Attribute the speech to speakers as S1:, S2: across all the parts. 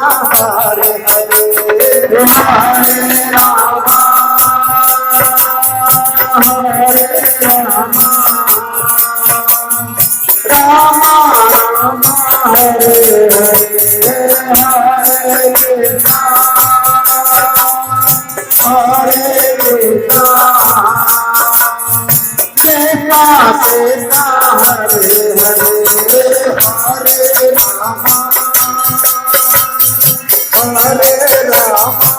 S1: Hare Hare Rama Hare Rama Rama Rama Hare Hare Hare Krishna Hare Krishna Krishna Krishna Hare Hare Hare Rama Hare Rama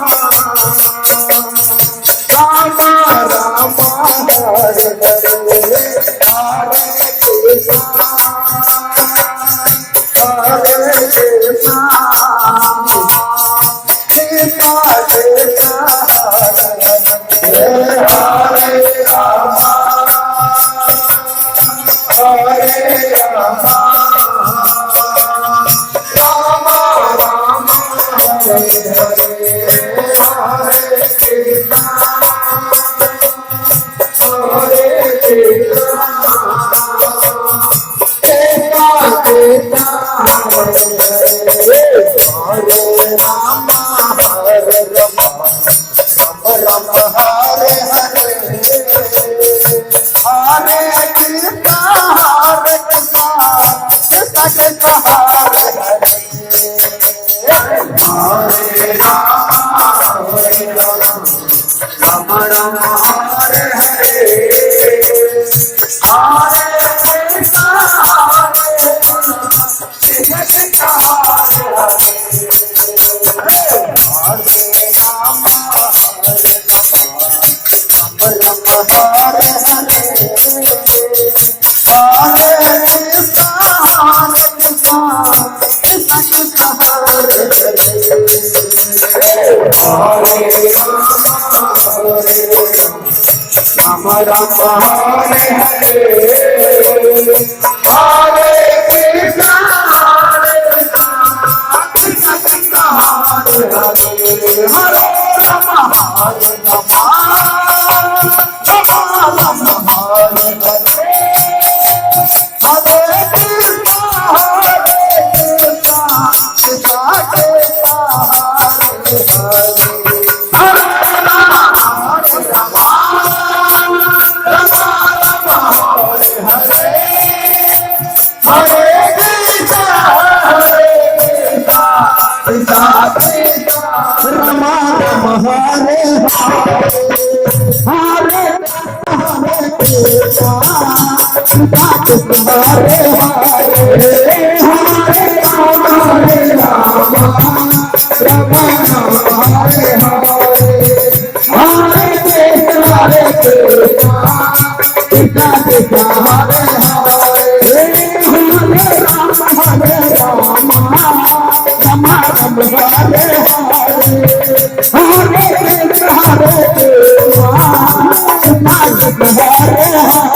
S1: Rama Rama Hare Hare Hare Krishna Hare Krishna Krishna Krishna Hare Hare Hare Rama Hare Rama Rama Rama Hare Hare Hare Krishna Hare Krishna Krishna Krishna Hare Hare Hare Rama Hare Rama Ram Ram Hare Hare Hare Krishna Krishna Krishna Hare Hare Hare Rama Hare Ram Ram Ram Hare Hare Hare Krishna Krishna Krishna Hare Hare Hare Rama Hare Ram Ram Hare Hare Hare Krishna Krishna Krishna Hare Hare Hare Rama Hare Ram Ram Hare Hare Hare Krishna Krishna Krishna Hare Hare Hare Rama Hare Rama Ram Hare Hare Hare Krishna Krishna Krishna Hare Hare Hare Rama Hare Rama Ram Hare Hare Hare Krishna Krishna Krishna Ram Ram Hare Hare Hare Krishna Krishna Krishna Hare Hare Hare Ram Hare Ram Ram Ram Hare Hare Hare Krishna Krishna Krishna Hare Hare Hare Ram Hare Ram Ram Ram Hare Hare Hare Krishna Krishna Krishna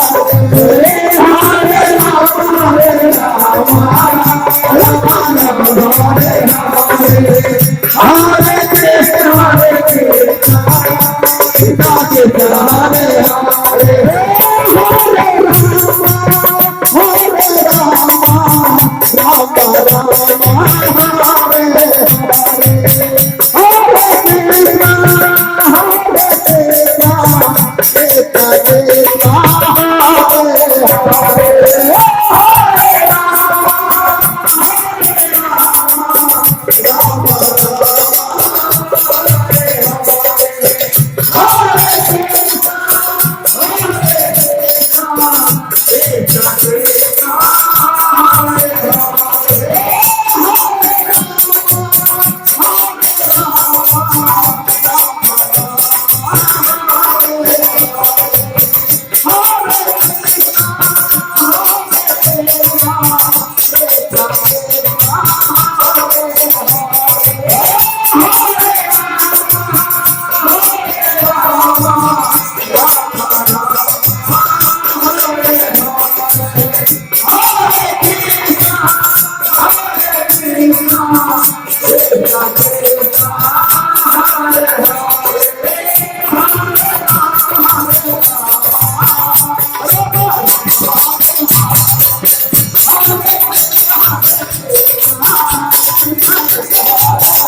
S1: Krishna Hare Hare Hare Ram Hare Ram Ram Ram Hare Hare Hare Krishna Krishna Krishna Krishna Hare Hare Hare Ram Ram Ram Hare Hare Hare Krishna Krishna Krishna Hare Hare Hare